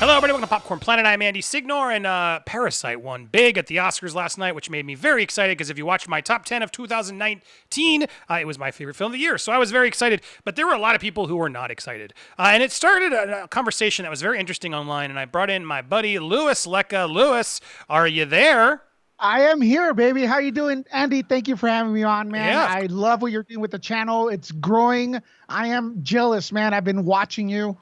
Hello, everybody. Welcome to Popcorn Planet. I'm Andy Signor, and Parasite won big at the Oscars last night, which made me very excited because if you watched my top 10 of 2019, it was my favorite film of the year. So I was very excited, but there were a lot of people who were not excited. And it started a conversation that was very interesting online, and I brought in my buddy, Louis Lecca. Louis, are you there? I am here, baby. How you doing, Andy? Thank you for having me on, man. Yeah, I love what you're doing with the channel. It's growing. I am jealous, man. I've been watching you.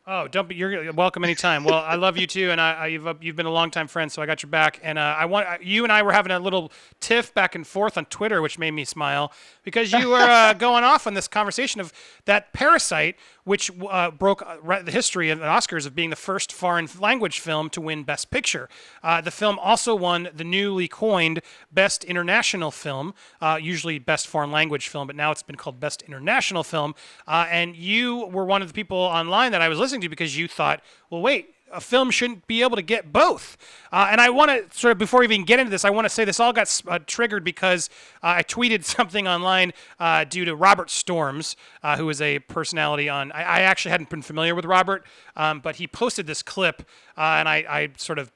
Oh, don't be. You're welcome anytime. Well, I love you too, and you've been a longtime friend, so I got your back. And I want you and I were having a little tiff back and forth on Twitter, which made me smile because you were going off on this conversation of that Parasite, which broke the history of the Oscars of being the first foreign language film to win Best Picture. The film also won the newly coined Best International Film, usually Best Foreign Language Film, but now it's been called Best International Film. And you were one of the people online that I was listening to because you thought, well, wait, a film shouldn't be able to get both. And I want to sort of, before we even get into this, I want to say this all got triggered because I tweeted something online due to Robert Storms, who is a personality on, I actually hadn't been familiar with Robert, but he posted this clip and I sort of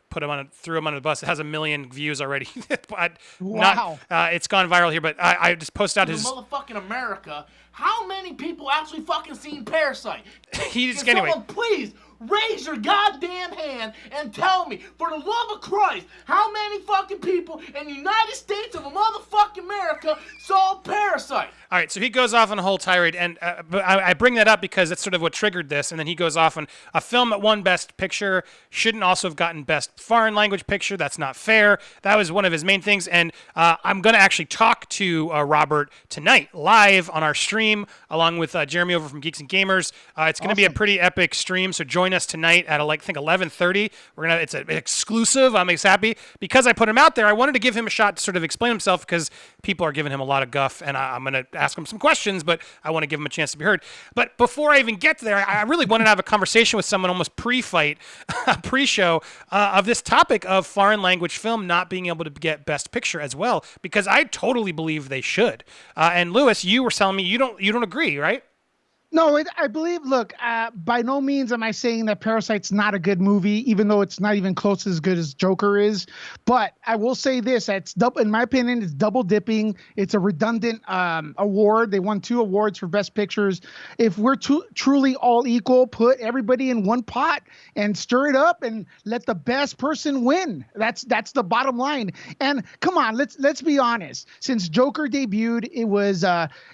threw him under the bus. It has 1 million views already. But Wow. it's gone viral here, but I just posted out In his, motherfucking America, how many people actually fucking seen Parasite? he just, Can anyway. someone please raise your goddamn hand and tell me, for the love of Christ, how many fucking people in the United States of motherfucking America saw Parasite? All right, so he goes off on a whole tirade, and but I bring that up because that's sort of what triggered this, and then he goes off on a film that won Best Picture shouldn't also have gotten Best Foreign Language Picture. That's not fair. That was one of his main things, and I'm going to actually talk to Robert tonight live on our stream, along with Jeremy over from Geeks and Gamers. It's going to be a pretty epic stream, so join us tonight at I think 11:30. It's an exclusive. I'm happy because I put him out there. I wanted to give him a shot to sort of explain himself because people are giving him a lot of guff, and I'm going to ask him some questions, but I want to give him a chance to be heard. But before I even get there, I really wanted to have a conversation with someone almost pre-fight, pre-show of this topic of foreign language film not being able to get Best Picture as well, because I totally believe they should. And Louis, you were telling me you don't agree, right? No, I believe, look, by no means am I saying that Parasite's not a good movie, even though it's not even close as good as Joker is. But I will say this, in my opinion, it's double dipping. It's a redundant award. They won 2 awards for Best Pictures. If we're truly all equal, put everybody in one pot and stir it up and let the best person win. That's the bottom line. And come on, let's be honest. Since Joker debuted, it was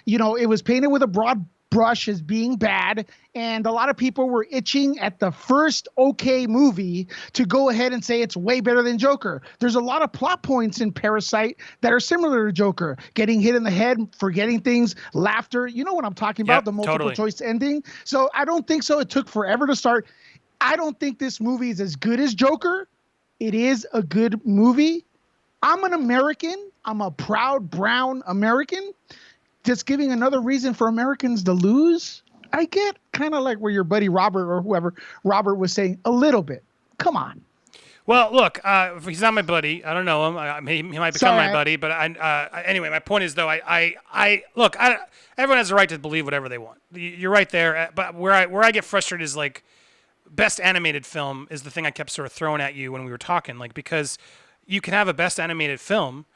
it was painted with a broad brush as being bad, and a lot of people were itching at the first okay movie to go ahead and say it's way better than Joker. There's a lot of plot points in Parasite that are similar to Joker. Getting hit in the head, forgetting things, laughter. You know what I'm talking about, Yep, the multiple totally. choice ending. So I don't think so. It took forever to start. I don't think this movie is as good as Joker. It is a good movie. I'm an American. I'm a proud brown American. Just giving another reason for Americans to lose. I get kind of like where your buddy Robert or whoever Robert was saying a little bit. Come on. Well, look, he's not my buddy. I don't know him. He might become Sorry, my buddy, but anyway, my point is though, everyone has the right to believe whatever they want. You're right there, but where I get frustrated is like best animated film is the thing I kept sort of throwing at you when we were talking, like because you can have a best animated film.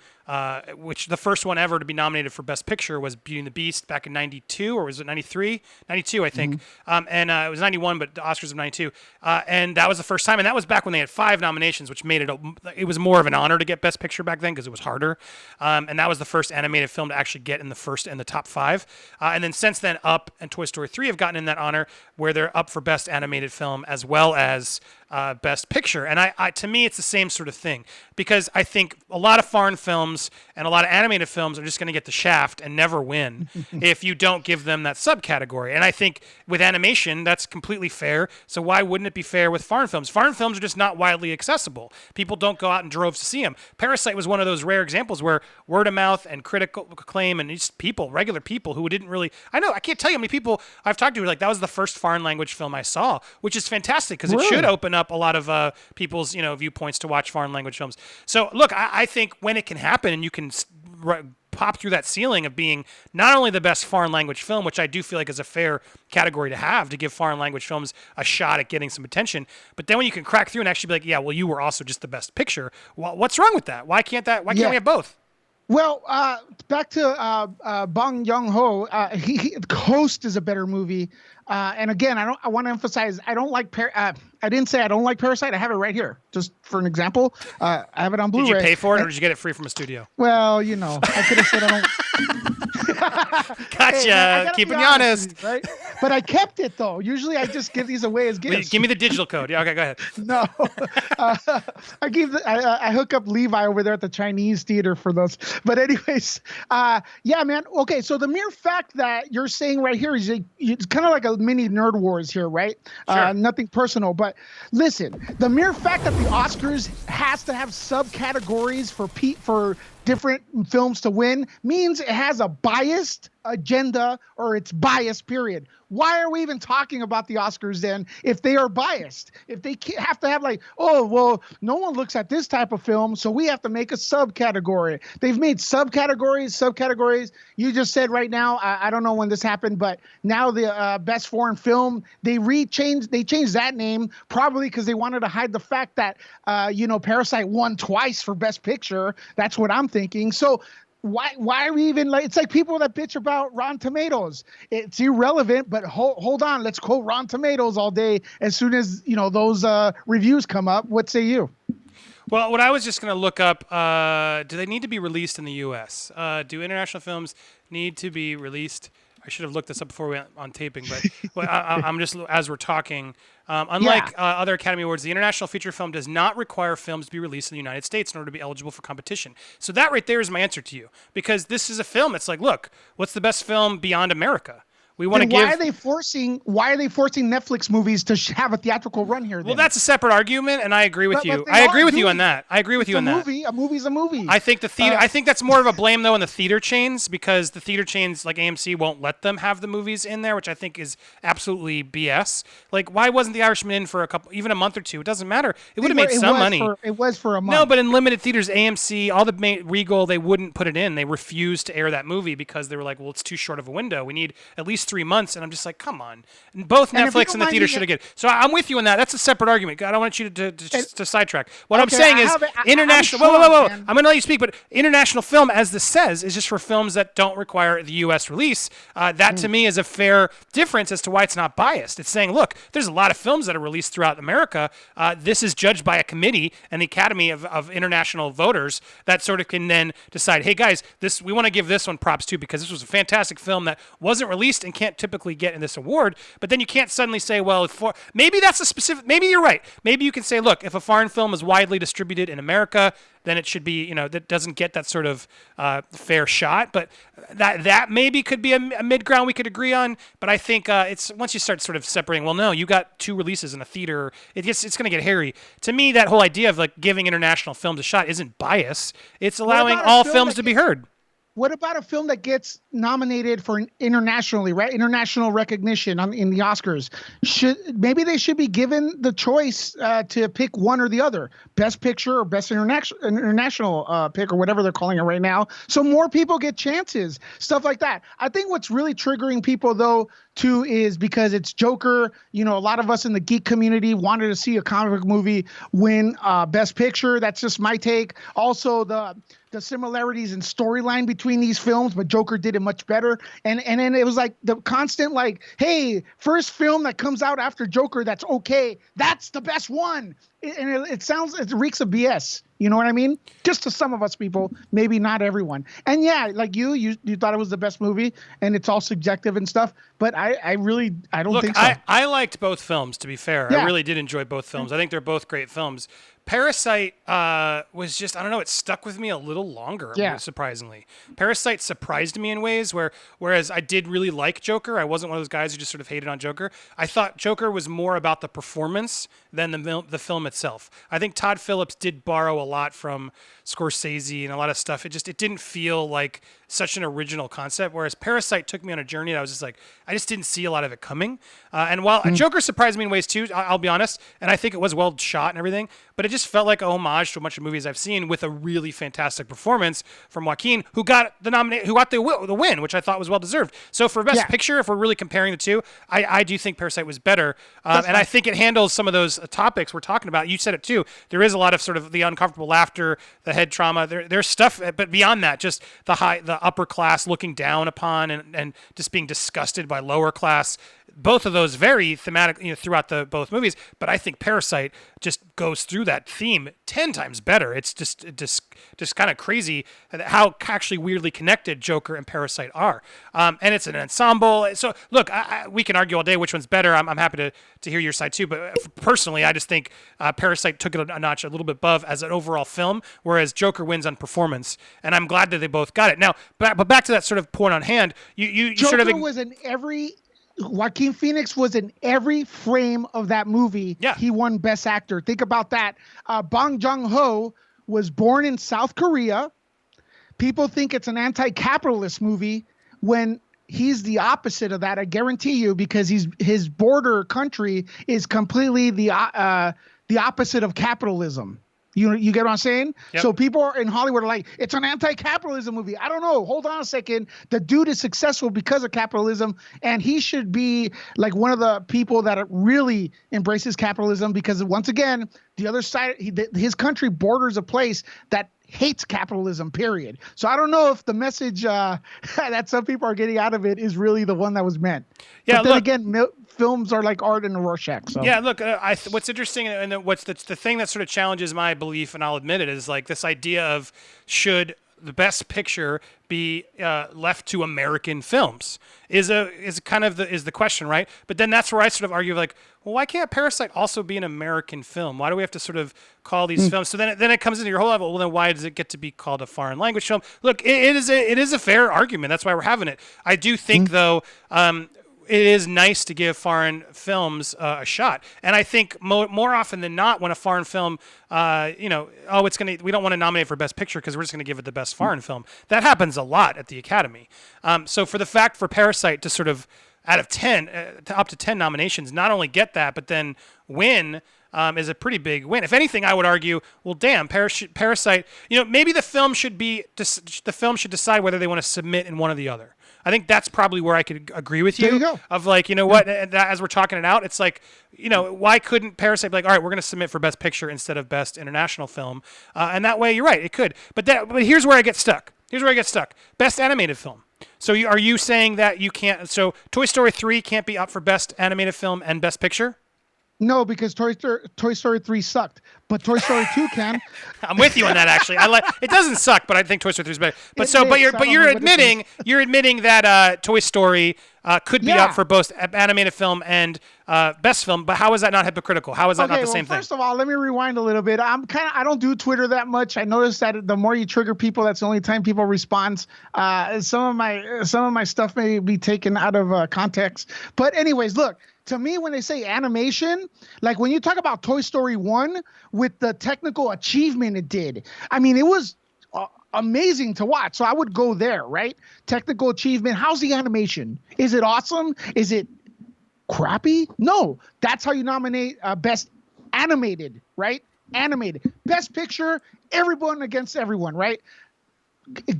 Which the first one ever to be nominated for Best Picture was Beauty and the Beast back in 92, or was it 93? 92, I think. And it was 91, but the Oscars of 92. And that was the first time. And that was back when they had 5 nominations, which made it was more of an honor to get Best Picture back then because it was harder. And that was the first animated film to actually get in the top 5. And then since then, Up and Toy Story 3 have gotten in that honor where they're up for Best Animated Film as well as Best Picture. And to me, it's the same sort of thing because I think a lot of foreign films and a lot of animated films are just going to get the shaft and never win if you don't give them that subcategory. And I think with animation, that's completely fair. So why wouldn't it be fair with foreign films? Foreign films are just not widely accessible. People don't go out in droves to see them. Parasite was one of those rare examples where word of mouth and critical acclaim and just people, regular people who didn't really, I can't tell you how many people I've talked to who are like, that was the first foreign language film I saw, which is fantastic because it should open up a lot of people's, viewpoints to watch foreign language films. So look, I think when it can happen and you can pop through that ceiling of being not only the best foreign language film, which I do feel like is a fair category to have, to give foreign language films a shot at getting some attention, but then when you can crack through and actually be like, yeah, well, you were also just the best picture. What's wrong with that? Why can't we have both? Well, back to Bong Joon-ho. Host is a better movie. And again, I want to emphasize, I don't like I didn't say I don't like Parasite. I have it right here, just for an example. I have it on Blu-ray. Did you pay for it, or did you get it free from a studio? Well, I could have said I don't. Gotcha. Hey, Keeping you honest. Right? But I kept it though. Usually I just give these away as gifts. Give me the digital code. Yeah, okay, go ahead. No, I hook up Levi over there at the Chinese theater for those. But anyways, yeah, man. Okay, so the mere fact that you're saying right here is it's kind of like a mini nerd wars here, right? Sure. Nothing personal, but listen, the mere fact that the Oscars has to have subcategories for different films to win means it has a biased agenda, or it's biased, period. Why are we even talking about the Oscars then if they are biased? If they have to have like, oh, well, no one looks at this type of film, so we have to make a subcategory. They've made subcategories. You just said right now, I don't know when this happened, but now the best foreign film, they changed that name probably because they wanted to hide the fact that, Parasite won twice for Best Picture. That's what I'm thinking. So why are we even like, it's like people that bitch about Rotten Tomatoes. It's irrelevant, but hold on, let's quote Rotten Tomatoes all day as soon as those reviews come up. What say you? Well, what I was just going to look up, do they need to be released in the U.S.? Do international films need to be released? I should have looked this up before we went on taping, but I'm just, as we're talking, unlike other Academy Awards, the International Feature Film does not require films to be released in the United States in order to be eligible for competition. So that right there is my answer to you, because this is a film. It's like, look, what's the best film beyond America? We want to give. Why are they forcing Netflix movies to have a theatrical run here? Then? Well, that's a separate argument, and I agree with you. I agree with you on that. I agree with you on that. A movie's a movie. I think the theater. I think that's more of a blame though in the theater chains, because the theater chains like AMC won't let them have the movies in there, which I think is absolutely BS. Like, why wasn't The Irishman in for even a month or two? It doesn't matter. It would have made some money. It was for a month. No, but in limited theaters, AMC, all the Regal, they wouldn't put it in. They refused to air that movie because they were like, well, it's too short of a window. We need at least 3 months, and I'm just like, come on. Both Netflix and the theater should have get. So I'm with you on that. That's a separate argument. I don't want you to sidetrack. What I'm saying is international. Whoa. I'm going to let you speak, but international film, as this says, is just for films that don't require the U.S. release. That to me is a fair difference as to why it's not biased. It's saying, look, there's a lot of films that are released throughout America. This is judged by a committee and the Academy of international voters that sort of can then decide, hey guys, we want to give this one props too, because this was a fantastic film that wasn't released and can't typically get in this award. But then you can't suddenly say, well, maybe that's a specific. Maybe you're right. Maybe you can say, look, if a foreign film is widely distributed in America, then it should be, that doesn't get that sort of fair shot. But that maybe could be a mid ground we could agree on. But I think it's once you start sort of separating, well, no, you got 2 releases in a theater, it's going to get hairy. To me, that whole idea of like giving international films a shot isn't biase. It's allowing all films to be heard. What about a film that gets nominated for internationally, right? International recognition in the Oscars. Maybe they should be given the choice to pick one or the other, Best Picture or Best International pick, or whatever they're calling it right now. So more people get chances, stuff like that. I think what's really triggering people though too is because it's Joker. A lot of us in the geek community wanted to see a comic book movie win Best Picture. That's just my take. Also the similarities in storyline between these films, but Joker did it much better. And then it was like the constant like, hey, first film that comes out after Joker that's okay, that's the best one. And it reeks of BS. You know what I mean? Just to some of us people, maybe not everyone. And yeah, like you thought it was the best movie, and it's all subjective and stuff. But I don't think so. I liked both films, to be fair. Yeah. I really did enjoy both films. I think they're both great films. Parasite was just, I don't know, it stuck with me a little longer, surprisingly. Parasite surprised me in ways whereas I did really like Joker. I wasn't one of those guys who just sort of hated on Joker. I thought Joker was more about the performance than the film itself. I think Todd Phillips did borrow a lot from Scorsese and a lot of stuff. It didn't feel like such an original concept, whereas Parasite took me on a journey that I was just like, I just didn't see a lot of it coming. And while Joker surprised me in ways too, I'll be honest, and I think it was well shot and everything, but it just felt like a homage to a bunch of movies I've seen with a really fantastic performance from Joaquin, who got the win, which I thought was well deserved. So for Best Picture, if we're really comparing the two, I do think Parasite was better, and I think it handles some of those topics we're talking about. You said it too. There is a lot of sort of the uncomfortable laughter, the head trauma. There's stuff, but beyond that, just the upper class looking down upon and just being disgusted by lower class. Both of those very thematic, throughout both movies. But I think Parasite just goes through that theme 10 times better. It's just kind of crazy how actually weirdly connected Joker and Parasite are. And it's an ensemble. So look, we can argue all day which one's better. I'm happy to hear your side too. But personally, I just think Parasite took it a notch a little bit above as an overall film, whereas Joker wins on performance. And I'm glad that they both got it. Now, but back to that sort of point on hand, you Joker sort of was in every. Joaquin Phoenix was in every frame of that movie. Yeah. He won Best Actor. Think about that. Bong Joon-ho was born in South Korea. People think it's an anti-capitalist movie when he's the opposite of that. I guarantee you, because his border country is completely the opposite of capitalism. You get what I'm saying? Yep. So people in Hollywood are like, it's an anti-capitalism movie. I don't know. Hold on a second. The dude is successful because of capitalism, and he should be like one of the people that really embraces capitalism, because once again, the other side, his country borders a place that hates capitalism, period. So I don't know if the message that some people are getting out of it is really the one that was meant. Yeah, but then look, again, films are like art in a Rorschach. So. Yeah, look, what's interesting and what's the thing that sort of challenges my belief, and I'll admit it, is like this idea of should the Best Picture be left to American films is kind of the question, right? But then that's where I sort of argue like, well, why can't Parasite also be an American film? Why do we have to sort of call these films? So then it comes into your whole level. Well, then why does it get to be called a foreign language film? Look, it is a fair argument. That's why we're having it. I do think though. It is nice to give foreign films a shot, and I think more often than not, when a foreign film, we don't want to nominate for Best Picture because we're just going to give it the best foreign film. That happens a lot at the Academy. So for Parasite to sort of out of 10 to up to 10 nominations, not only get that but then win. Is a pretty big win. If anything, I would argue, well, damn, Parasite. Maybe the film should decide whether they want to submit in one or the other. I think that's probably where I could agree with you. There you go. Of like, what? As we're talking it out, it's like, why couldn't Parasite be like, all right, we're going to submit for Best Picture instead of Best International Film, and that way, you're right, it could. But here's where I get stuck. Best Animated Film. So are you saying that you can't? So Toy Story 3 can't be up for Best Animated Film and Best Picture? No, because Toy Story 3 sucked, but Toy Story 2 can. I'm with you on that. Actually, it doesn't suck, but I think Toy Story 3 is better. But you're admitting that Toy Story could be up for both animated film and best film. But how is that not hypocritical? How is that not the same thing? First of all, let me rewind a little bit. I don't do Twitter that much. I noticed that the more you trigger people, that's the only time people respond. Some of my stuff may be taken out of context. But anyways, look. To me, when they say animation, like when you talk about Toy Story 1 with the technical achievement it did, I mean, it was amazing to watch. So I would go there, right? Technical achievement. How's the animation? Is it awesome? Is it crappy? No. That's how you nominate Best Animated, right? Animated. Best Picture, everyone against everyone, right?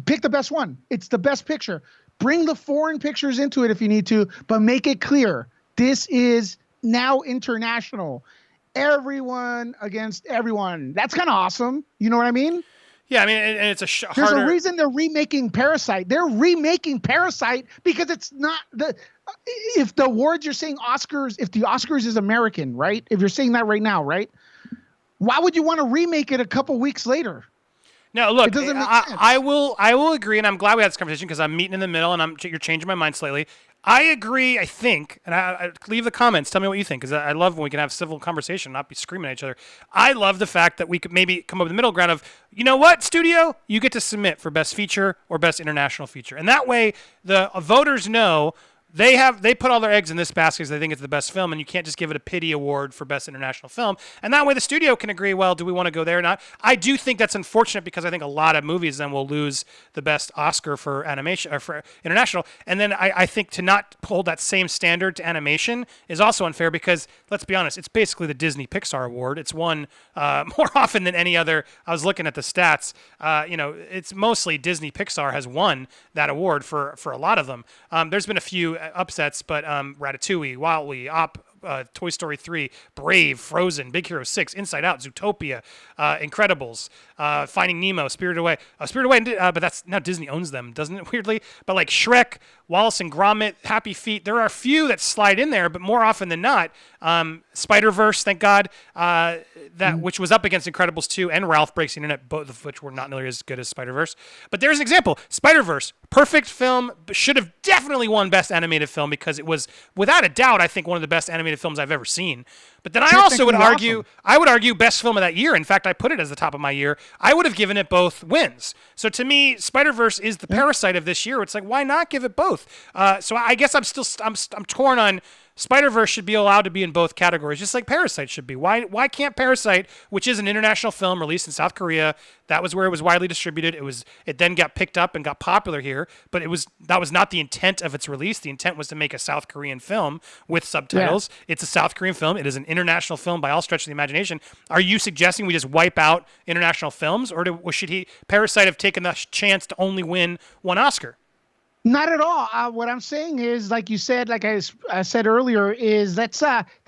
Pick the best one. It's the Best Picture. Bring the foreign pictures into it if you need to, but make it clear. This is now international. Everyone against everyone. That's kind of awesome. You know what I mean? Yeah, I mean, and it's There's a reason they're remaking Parasite. They're remaking Parasite because it's not if the awards you're saying Oscars, if the Oscars is American, right? If you're saying that right now, right? Why would you want to remake it a couple weeks later? No, look, it doesn't make sense. I will agree, and I'm glad we had this conversation because I'm meeting in the middle, and you're changing my mind slightly. I agree, I think, and I leave the comments. Tell me what you think, because I love when we can have civil conversation, not be screaming at each other. I love the fact that we could maybe come up with the middle ground of, you know what, studio? You get to submit for Best Feature or Best International Feature. And that way, the voters know They put all their eggs in this basket because they think it's the best film, and you can't just give it a pity award for best international film. And that way, the studio can agree. Well, do we want to go there or not? I do think that's unfortunate because I think a lot of movies then will lose the best Oscar for animation or for international. And then I think to not hold that same standard to animation is also unfair because let's be honest, it's basically the Disney Pixar award. It's won more often than any other. I was looking at the stats. It's mostly Disney Pixar has won that award for a lot of them. There's been a few upsets, but Ratatouille, WALL-E, Toy Story 3, Brave, Frozen, Big Hero 6, Inside Out, Zootopia, Incredibles, Finding Nemo, Spirited Away. Spirited Away, but that's now Disney owns them, doesn't it? Weirdly, but like Shrek, Wallace and Gromit, Happy Feet, there are a few that slide in there, but more often than not, Spider-Verse, thank God, which was up against Incredibles 2 and Ralph Breaks the Internet, both of which were not nearly as good as Spider-Verse. But there's an example: Spider-Verse, perfect film, should have definitely won Best Animated Film because it was, without a doubt, I think one of the best animated films I've ever seen. But then I also would argue, best film of that year. In fact, I put it as the top of my year. I would have given it both wins. So to me, Spider-Verse is the Parasite of this year. It's like, why not give it both? So I guess I'm torn on. Spider-Verse should be allowed to be in both categories, just like Parasite should be. Why can't Parasite, which is an international film released in South Korea, that was where it was widely distributed. It then got picked up and got popular here, but that was not the intent of its release. The intent was to make a South Korean film with subtitles. Yeah. It's a South Korean film. It is an international film by all stretch of the imagination. Are you suggesting we just wipe out international films, or should Parasite have taken the chance to only win one Oscar? Not at all. What I'm saying is, like you said, like I said earlier, is they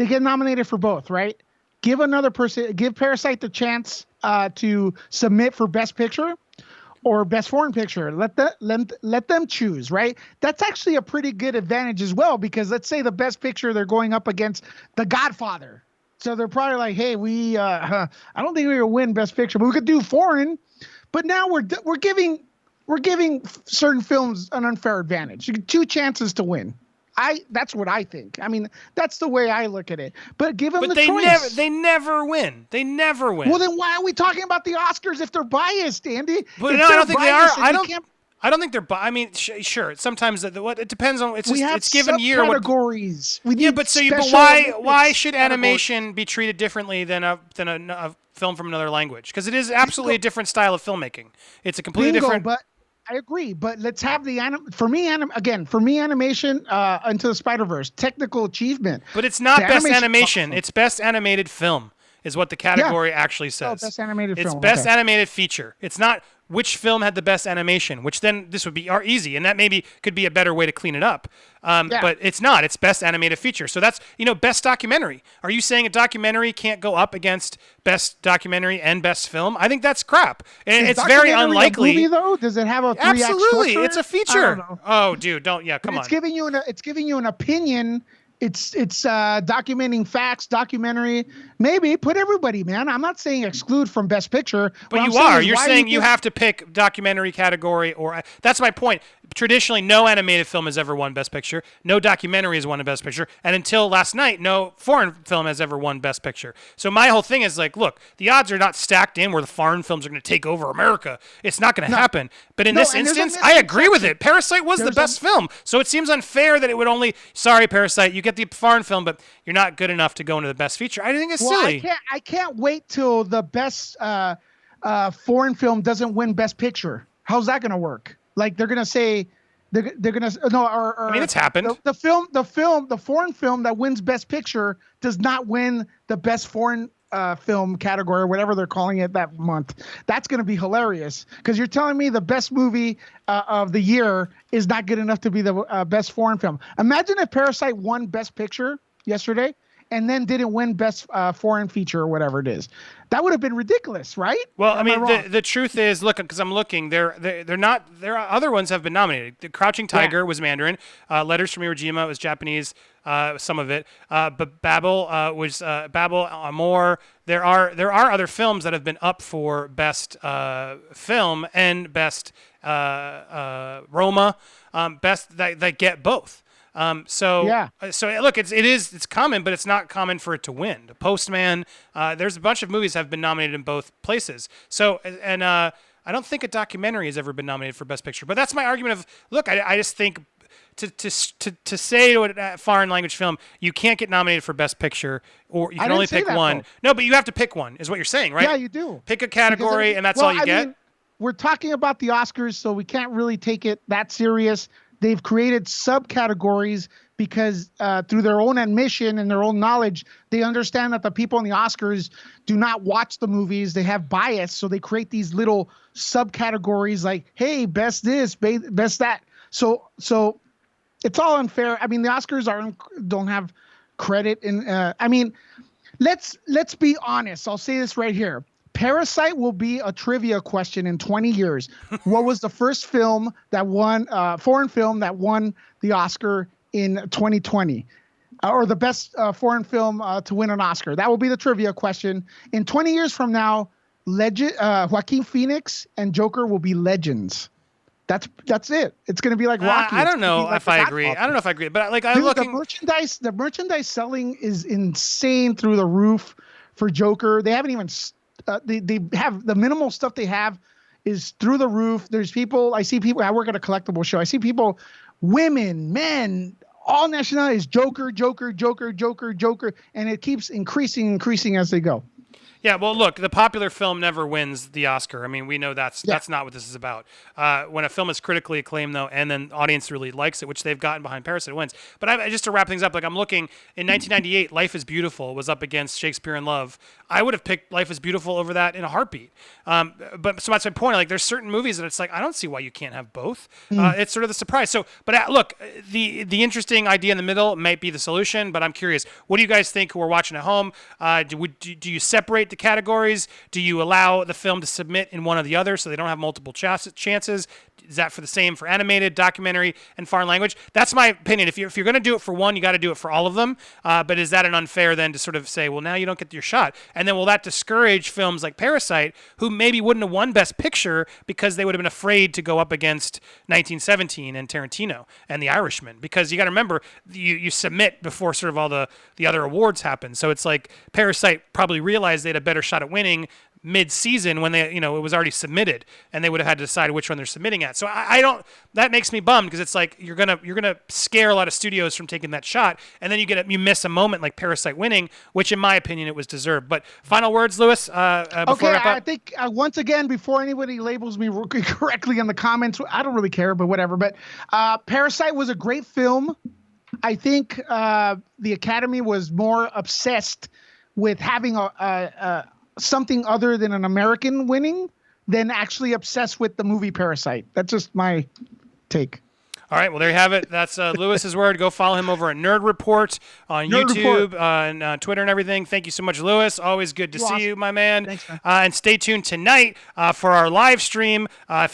get nominated for both, right? Give Parasite the chance to submit for Best Picture or Best Foreign Picture. Let them choose, right? That's actually a pretty good advantage as well, because let's say the Best Picture, they're going up against The Godfather. So they're probably like, hey, I don't think we're going to win Best Picture, but we could do foreign. But now we're giving certain films an unfair advantage. You get two chances to win. That's what I think. I mean, that's the way I look at it. But give them the choice. They never win. They never win. Well, then why are we talking about the Oscars if they're biased, Andy? But no, I don't think they are. I don't think they're biased. I mean, sure. Sometimes it depends on it's given year categories. But why should animation be treated differently than a film from another language? Because it is absolutely a different style of filmmaking. It's a completely different. But I agree, but let's have for me animation Into the Spider-Verse, technical achievement. But it's not best animation. It's best animated film is what the category actually says. Best animated film. It's best animated feature. It's not which film had the best animation, which then this would be easy, and that maybe could be a better way to clean it up. But it's not. It's best animated feature. So that's, best documentary. Are you saying a documentary can't go up against best documentary and best film? I think that's crap. And it's very unlikely. A movie, though? Does it have a 3-act Absolutely. structure? It's a feature. Oh, dude, come on. It's giving you an opinion. It's documenting facts, documentary. Maybe put everybody, man. I'm not saying exclude from Best Picture. But you are. You're saying you have to pick documentary category, or that's my point. Traditionally, no animated film has ever won Best Picture. No documentary has won a Best Picture. And until last night, no foreign film has ever won Best Picture. So my whole thing is like, look, the odds are not stacked in where the foreign films are going to take over America. It's not going to happen. But in this instance, I agree with it. Parasite was the best film. So it seems unfair that it would only, sorry, Parasite, you get the foreign film, but you're not good enough to go into the best feature. I think it's silly. I can't wait till the best foreign film doesn't win Best Picture. How's that going to work? Like they're gonna say, they're gonna no. Or I mean, it's happened. The foreign film that wins Best Picture does not win the best foreign film category or whatever they're calling it that month. That's gonna be hilarious because you're telling me the best movie of the year is not good enough to be the best foreign film. Imagine if Parasite won Best Picture yesterday and then didn't win Best Foreign Feature or whatever it is. That would have been ridiculous, right? Well, I mean, the truth is, look, because I'm looking, they're not. There are other ones have been nominated. The Crouching Tiger was Mandarin. Letters from Iwo Jima was Japanese. Some of it, but Babel was Babel Amor. There are other films that have been up for best film and best Roma, best that get both. So look, it's common, but it's not common for it to win. The Postman, there's a bunch of movies that have been nominated in both places. So, and I don't think a documentary has ever been nominated for Best Picture, but that's my argument of, look, I just think to say to a foreign language film, you can't get nominated for Best Picture, or you I can didn't only say pick that, one. though. No, but you have to pick one, is what you're saying, right? Yeah, you do. Pick a category, Because and that's well, all you I get. mean, we're talking about the Oscars, so we can't really take it that serious. They've created subcategories because through their own admission and their own knowledge, they understand that the people in the Oscars do not watch the movies. They have bias, so they create these little subcategories like, hey, best this, best that. So it's all unfair. I mean, the Oscars don't have credit in. I mean, let's be honest. I'll say this right here. Parasite will be a trivia question in 20 years. What was the first film that won, foreign film that won the Oscar in 2020? Or the best foreign film to win an Oscar? That will be the trivia question. In 20 years from now, Joaquin Phoenix and Joker will be legends. That's it. It's going to be like Rocky. I don't It's gonna be know like if The I agree. Godfather. I don't know if I agree, but like I'm Dude, looking. the merchandise selling is insane through the roof for Joker. They haven't even they have the minimal stuff they have is through the roof. There's people, I see people, I work at a collectible show. I see people, women, men, all nationalities, Joker, Joker, Joker, Joker, Joker, and it keeps increasing as they go. Yeah, well, look, the popular film never wins the Oscar. I mean, we know that's not what this is about. When a film is critically acclaimed, though, and then the audience really likes it, which they've gotten behind Parasite, it wins. But just to wrap things up, like I'm looking, in 1998, Life is Beautiful was up against Shakespeare in Love. I would have picked Life is Beautiful over that in a heartbeat. But so that's my point. Like, there's certain movies that it's like, I don't see why you can't have both. It's sort of the surprise. So, but look, the interesting idea in the middle might be the solution, but I'm curious, what do you guys think who are watching at home? Do you separate the categories? Do you allow the film to submit in one or the other so they don't have multiple chances? Is that for the same for animated, documentary, and foreign language? That's my opinion. If you're going to do it for one, you got to do it for all of them. But is that an unfair then to sort of say, well, now you don't get your shot? And then will that discourage films like Parasite, who maybe wouldn't have won Best Picture because they would have been afraid to go up against 1917 and Tarantino and The Irishman? Because you got to remember, you submit before sort of all the other awards happen. So it's like Parasite probably realized they had a better shot at winning mid-season when they, it was already submitted, and they would have had to decide which one they're submitting at. So I don't. That makes me bummed because it's like you're gonna scare a lot of studios from taking that shot, and then you miss a moment like Parasite winning, which in my opinion it was deserved. But final words, Lewis. Before Okay, we wrap up? I think once again, before anybody labels me correctly in the comments, I don't really care, but whatever. But Parasite was a great film. I think the Academy was more obsessed with having a something other than an American winning than actually obsessed with the movie Parasite. That's just my take. All right, well, there you have it. That's Lewis's word. Go follow him over at Nerd Report on YouTube and Twitter and everything. Thank you so much, Lewis. Always good to see you, my man. Thanks, man. And stay tuned tonight for our live stream,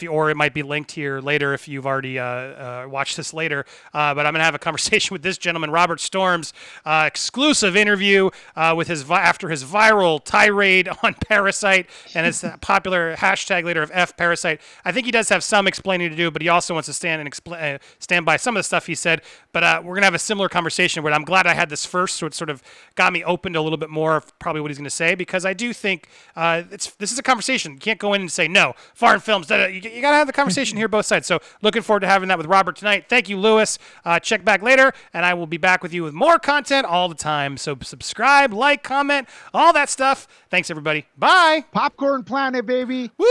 or it might be linked here later if you've already watched this later. But I'm going to have a conversation with this gentleman, Robert Storms, exclusive interview with after his viral tirade on Parasite and his popular hashtag later of F Parasite. I think he does have some explaining to do, but he also wants to stand and explain. Stand by some of the stuff he said, but we're going to have a similar conversation. But I'm glad I had this first, so it sort of got me open to a little bit more of probably what he's going to say, because I do think this is a conversation. You can't go in and say, no, foreign films. You got to have the conversation here, both sides. So looking forward to having that with Robert tonight. Thank you, Lewis. Check back later, and I will be back with you with more content all the time. So subscribe, like, comment, all that stuff. Thanks, everybody. Bye. Popcorn Planet, baby. Woo!